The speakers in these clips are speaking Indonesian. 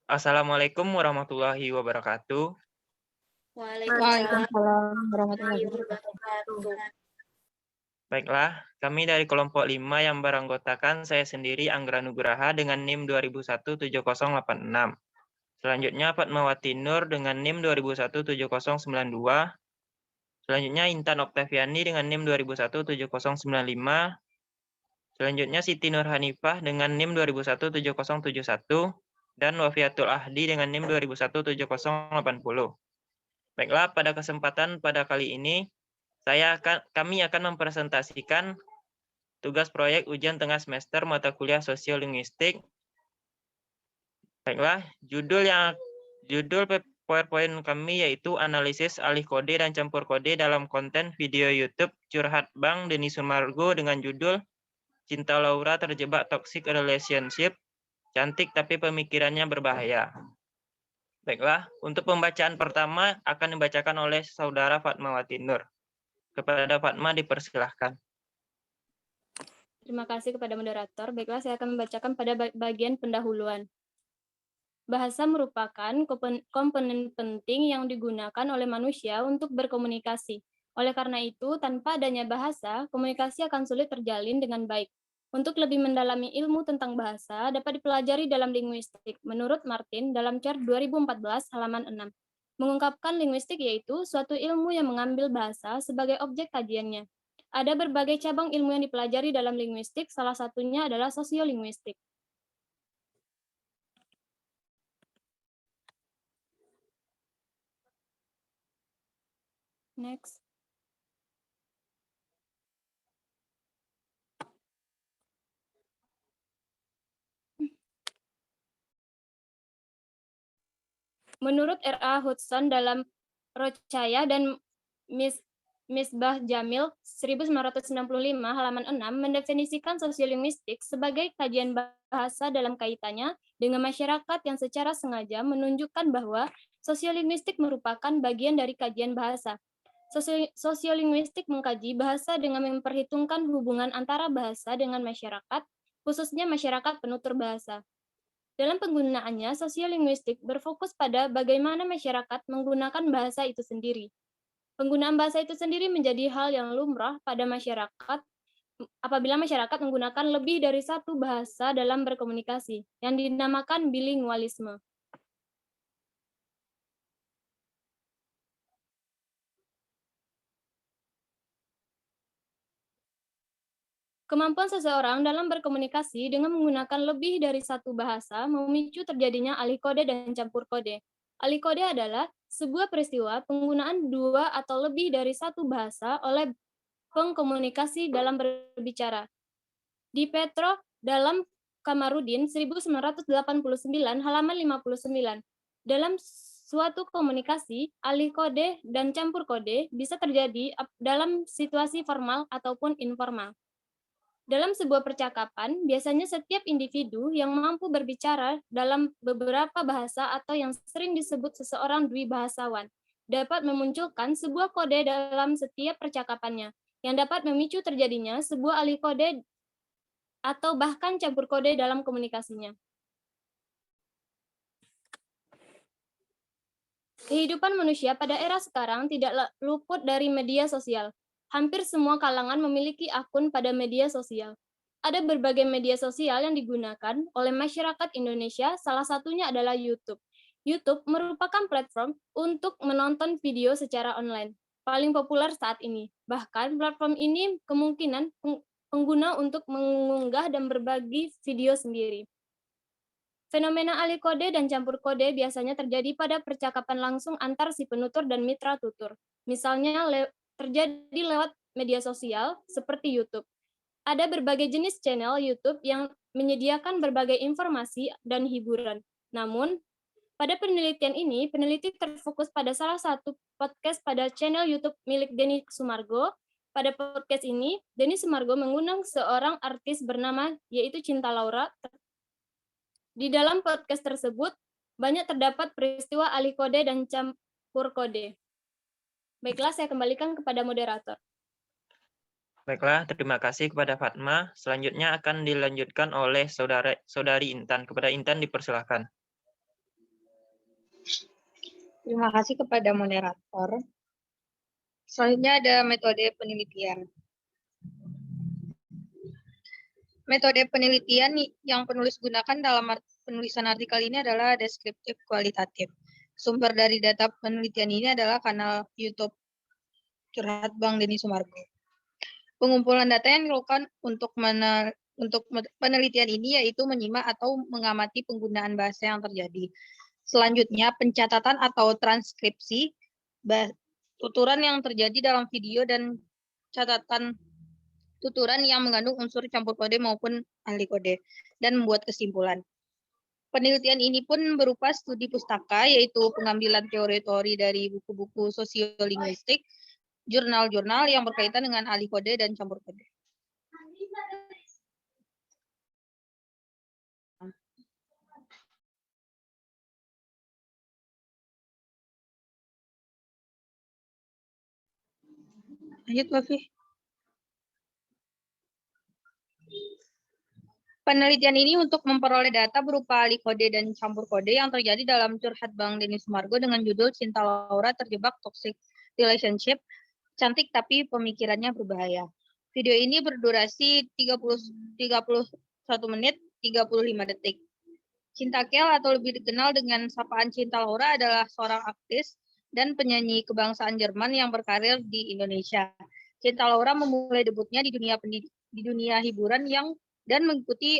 Assalamualaikum warahmatullahi wabarakatuh. Waalaikumsalam warahmatullahi wabarakatuh. Baiklah, kami dari kelompok 5 yang beranggotakan saya sendiri Anggra Nugraha dengan NIM 20017086. Selanjutnya Fatmawati Nur dengan NIM 20017092. Selanjutnya Intan Oktaviani dengan NIM 20017095. Selanjutnya Siti Nur Hanifah dengan NIM 20017071 dan Wafiatul Ahdi dengan NIM 20017080. Baiklah, pada kesempatan pada kali ini kami akan mempresentasikan tugas proyek ujian tengah semester mata kuliah Sosiolinguistik. Baiklah, judul PowerPoint kami yaitu analisis alih kode dan campur kode dalam konten video YouTube Curhat Bang Denny Sumargo dengan judul Cinta Laura Terjebak Toxic Relationship, Cantik Tapi Pemikirannya Berbahaya. Baiklah, untuk pembacaan pertama akan dibacakan oleh Saudara Fatmawati Nur. Kepada Fatma dipersilahkan. Terima kasih kepada moderator. Baiklah, saya akan membacakan pada bagian pendahuluan. Bahasa merupakan komponen penting yang digunakan oleh manusia untuk berkomunikasi. Oleh karena itu, tanpa adanya bahasa, komunikasi akan sulit terjalin dengan baik. Untuk lebih mendalami ilmu tentang bahasa, dapat dipelajari dalam linguistik. Menurut Martin, dalam CER 2014, halaman 6. Mengungkapkan linguistik yaitu suatu ilmu yang mengambil bahasa sebagai objek kajiannya. Ada berbagai cabang ilmu yang dipelajari dalam linguistik, salah satunya adalah sosiolinguistik. Next. Menurut R.A. Hudson dalam Rochaya dan Misbah Jamil 1965 halaman 6 mendefinisikan sosiolinguistik sebagai kajian bahasa dalam kaitannya dengan masyarakat yang secara sengaja menunjukkan bahwa sosiolinguistik merupakan bagian dari kajian bahasa. Sosiolinguistik mengkaji bahasa dengan memperhitungkan hubungan antara bahasa dengan masyarakat, khususnya masyarakat penutur bahasa. Dalam penggunaannya, sosiolinguistik berfokus pada bagaimana masyarakat menggunakan bahasa itu sendiri. Penggunaan bahasa itu sendiri menjadi hal yang lumrah pada masyarakat apabila masyarakat menggunakan lebih dari satu bahasa dalam berkomunikasi, yang dinamakan bilingualisme. Kemampuan seseorang dalam berkomunikasi dengan menggunakan lebih dari satu bahasa memicu terjadinya alih kode dan campur kode. Alih kode adalah sebuah peristiwa penggunaan dua atau lebih dari satu bahasa oleh pengkomunikasi dalam berbicara. Di Petro dalam Kamarudin 1989 halaman 59. Dalam suatu komunikasi, alih kode dan campur kode bisa terjadi dalam situasi formal ataupun informal. Dalam sebuah percakapan, biasanya setiap individu yang mampu berbicara dalam beberapa bahasa atau yang sering disebut seseorang dwibahasawan dapat memunculkan sebuah kode dalam setiap percakapannya yang dapat memicu terjadinya sebuah alih kode atau bahkan campur kode dalam komunikasinya. Kehidupan manusia pada era sekarang tidak luput dari media sosial. Hampir semua kalangan memiliki akun pada media sosial. Ada berbagai media sosial yang digunakan oleh masyarakat Indonesia, salah satunya adalah YouTube. YouTube merupakan platform untuk menonton video secara online, paling populer saat ini. Bahkan platform ini kemungkinan pengguna untuk mengunggah dan berbagi video sendiri. Fenomena alih kode dan campur kode biasanya terjadi pada percakapan langsung antar si penutur dan mitra tutur. Misalnya terjadi lewat media sosial seperti YouTube. Ada berbagai jenis channel YouTube yang menyediakan berbagai informasi dan hiburan. Namun, pada penelitian ini, peneliti terfokus pada salah satu podcast pada channel YouTube milik Denny Sumargo. Pada podcast ini, Denny Sumargo mengundang seorang artis bernama yaitu Cinta Laura. Di dalam podcast tersebut, banyak terdapat peristiwa alih kode dan campur kode. Baiklah, saya kembalikan kepada moderator. Baiklah, terima kasih kepada Fatma. Selanjutnya akan dilanjutkan oleh Saudari Intan. Kepada Intan dipersilahkan. Terima kasih kepada moderator. Selanjutnya ada metode penelitian. Metode penelitian yang penulis gunakan dalam penulisan artikel ini adalah deskriptif kualitatif. Sumber dari data penelitian ini adalah kanal YouTube Curhat Bang Denny Sumargo. Pengumpulan data yang dilakukan untuk penelitian ini yaitu menyimak atau mengamati penggunaan bahasa yang terjadi. Selanjutnya, pencatatan atau transkripsi tuturan yang terjadi dalam video dan catatan tuturan yang mengandung unsur campur kode maupun ahli kode, dan membuat kesimpulan. Penelitian ini pun berupa studi pustaka, yaitu pengambilan teori-teori dari buku-buku sosiolinguistik, jurnal-jurnal yang berkaitan dengan ahli kode dan campur kode. Lanjut, Wafi. Penelitian ini untuk memperoleh data berupa ahli kode dan campur kode yang terjadi dalam Curhat Bang Denny Sumargo dengan judul Cinta Laura Terjebak Toxic Relationship, Cantik Tapi Pemikirannya Berbahaya. Video ini berdurasi 31 menit 35 detik. Cinta Kel atau lebih dikenal dengan sapaan Cinta Laura adalah seorang aktris dan penyanyi kebangsaan Jerman yang berkarir di Indonesia. Cinta Laura memulai debutnya di dunia hiburan dan mengikuti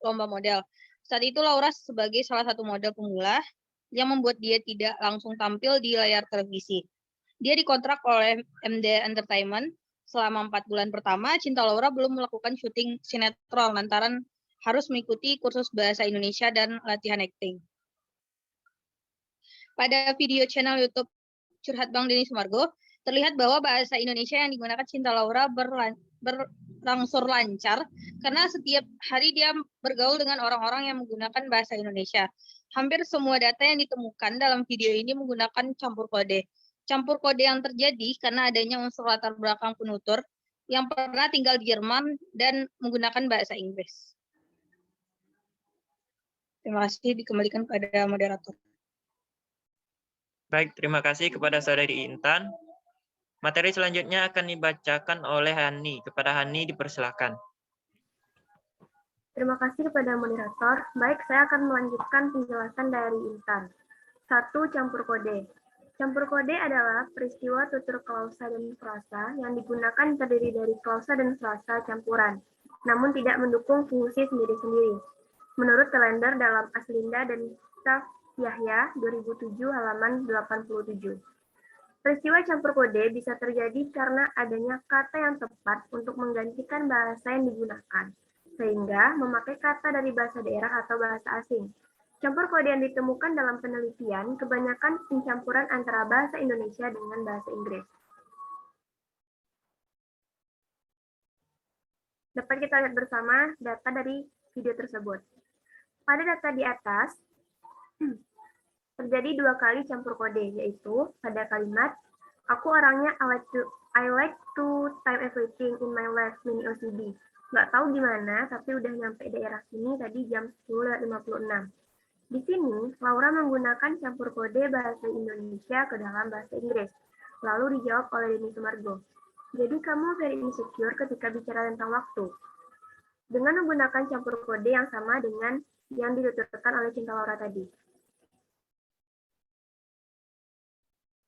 lomba model. Saat itu Laura sebagai salah satu model pemula yang membuat dia tidak langsung tampil di layar televisi. Dia dikontrak oleh MD Entertainment. Selama 4 bulan pertama, Cinta Laura belum melakukan syuting sinetron lantaran harus mengikuti kursus bahasa Indonesia dan latihan akting. Pada video channel YouTube Curhat Bang Denny Sumargo, terlihat bahwa bahasa Indonesia yang digunakan Cinta Laura berangsur lancar karena setiap hari dia bergaul dengan orang-orang yang menggunakan bahasa Indonesia. Hampir semua data yang ditemukan dalam video ini menggunakan campur kode. Campur kode yang terjadi karena adanya unsur latar belakang penutur yang pernah tinggal di Jerman dan menggunakan bahasa Inggris. Terima kasih, dikembalikan pada moderator. Baik, terima kasih kepada Saudari Intan. Materi selanjutnya akan dibacakan oleh Hani. Kepada Hani dipersilahkan. Terima kasih kepada moderator. Baik, saya akan melanjutkan penjelasan dari Intan. 1. Campur kode. Campur kode adalah peristiwa tutur klausa dan frasa yang digunakan terdiri dari klausa dan frasa campuran, namun tidak mendukung fungsi sendiri-sendiri. Menurut kalender dalam Aslinda dan Staf Yahya 2007 halaman 87. Peristiwa campur kode bisa terjadi karena adanya kata yang tepat untuk menggantikan bahasa yang digunakan, sehingga memakai kata dari bahasa daerah atau bahasa asing. Campur kode yang ditemukan dalam penelitian kebanyakan pencampuran antara bahasa Indonesia dengan bahasa Inggris. Dapat kita lihat bersama data dari video tersebut. Pada data di atas, terjadi 2 kali campur kode, yaitu pada kalimat, aku orangnya I like to type everything in my life, mini OCD. Nggak tahu gimana, tapi udah nyampe daerah sini tadi jam 10.56. Di sini, Laura menggunakan campur kode bahasa Indonesia ke dalam bahasa Inggris. Lalu dijawab oleh Denny Sumargo. Jadi kamu very insecure ketika bicara tentang waktu. Dengan menggunakan campur kode yang sama dengan yang dituturkan oleh Cinta Laura tadi.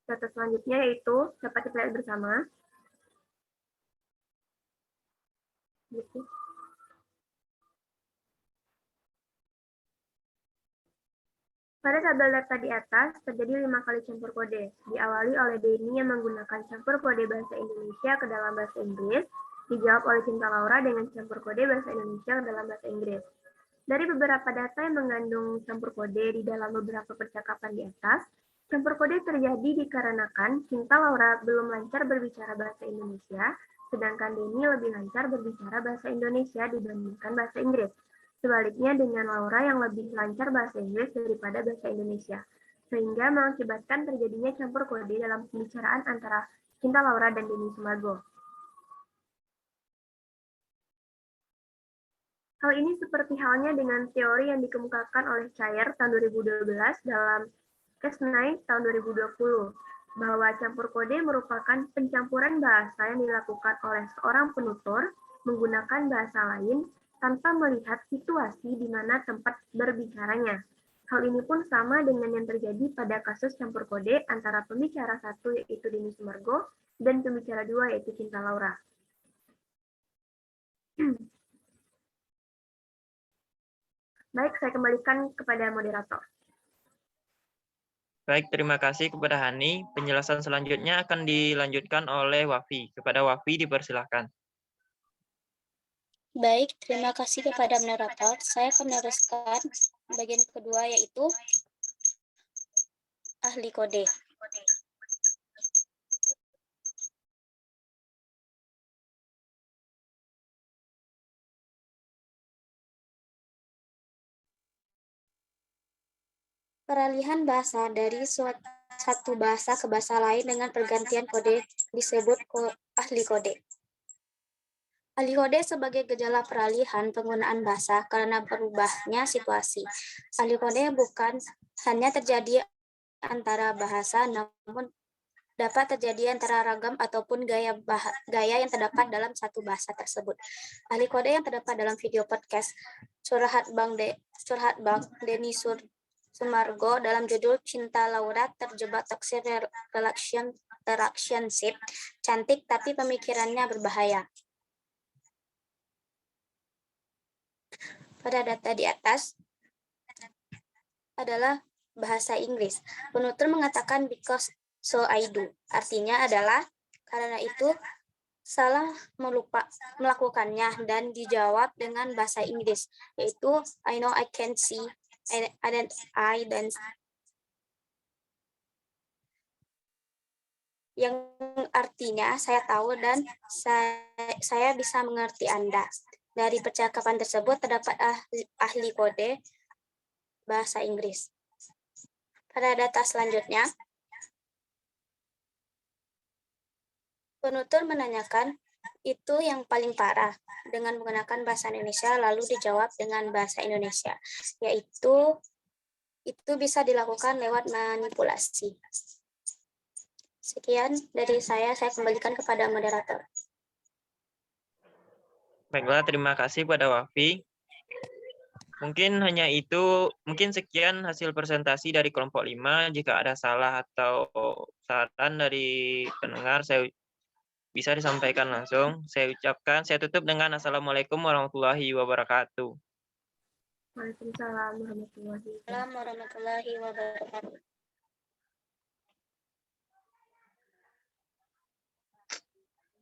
Data selanjutnya yaitu dapat kita lihat bersama. Pada tabel data di atas, terjadi 5 kali campur kode. Diawali oleh Denny yang menggunakan campur kode bahasa Indonesia ke dalam bahasa Inggris, dijawab oleh Cinta Laura dengan campur kode bahasa Indonesia ke dalam bahasa Inggris. Dari beberapa data yang mengandung campur kode di dalam beberapa percakapan di atas, campur kode terjadi dikarenakan Cinta Laura belum lancar berbicara bahasa Indonesia, sedangkan Denny lebih lancar berbicara bahasa Indonesia dibandingkan bahasa Inggris. Sebaliknya dengan Laura yang lebih lancar bahasa Inggris daripada bahasa Indonesia, sehingga mengakibatkan terjadinya campur kode dalam pembicaraan antara Cinta Laura dan Denny Sumargo. Hal ini seperti halnya dengan teori yang dikemukakan oleh Chayer tahun 2012 dalam Cas9 tahun 2020, bahwa campur kode merupakan pencampuran bahasa yang dilakukan oleh seorang penutur menggunakan bahasa lain tanpa melihat situasi di mana tempat berbicaranya. Hal ini pun sama dengan yang terjadi pada kasus campur kode antara pembicara satu yaitu Denny Sumargo dan pembicara dua yaitu Cinta Laura. Baik, saya kembalikan kepada moderator. Baik, terima kasih kepada Hani. Penjelasan selanjutnya akan dilanjutkan oleh Wafi. Kepada Wafi dipersilahkan. Baik, terima kasih kepada moderator. Saya akan meneruskan bagian kedua yaitu ahli kode. Peralihan bahasa dari satu bahasa ke bahasa lain dengan pergantian kode disebut ahli kode. Ahli kode sebagai gejala peralihan penggunaan bahasa karena berubahnya situasi. Ahli kode bukan hanya terjadi antara bahasa, namun dapat terjadi antara ragam ataupun gaya yang terdapat dalam satu bahasa tersebut. Ahli kode yang terdapat dalam video podcast Curhat Bang Denny Sumargo dalam judul Cinta Laura Terjebak Toxic Relationship, cantik tapi pemikirannya berbahaya. Pada data di atas adalah bahasa Inggris. Penutur mengatakan because so I do. Artinya adalah karena itu salah melakukannya, dan dijawab dengan bahasa Inggris, yaitu I know, I can see, dan yang artinya saya tahu dan saya bisa mengerti Anda. Dari percakapan tersebut terdapat ahli kode bahasa Inggris. Pada data selanjutnya, penutur menanyakan itu yang paling parah dengan menggunakan bahasa Indonesia, lalu dijawab dengan bahasa Indonesia, yaitu itu bisa dilakukan lewat manipulasi. Sekian dari saya kembalikan kepada moderator. Baiklah, terima kasih pada Wafi. Mungkin hanya itu, mungkin sekian hasil presentasi dari kelompok 5. Jika ada salah atau saran dari pendengar, saya bisa disampaikan langsung. Saya tutup dengan Assalamualaikum warahmatullahi wabarakatuh. Waalaikumsalam warahmatullahi wabarakatuh. Warahmatullahi wabarakatuh.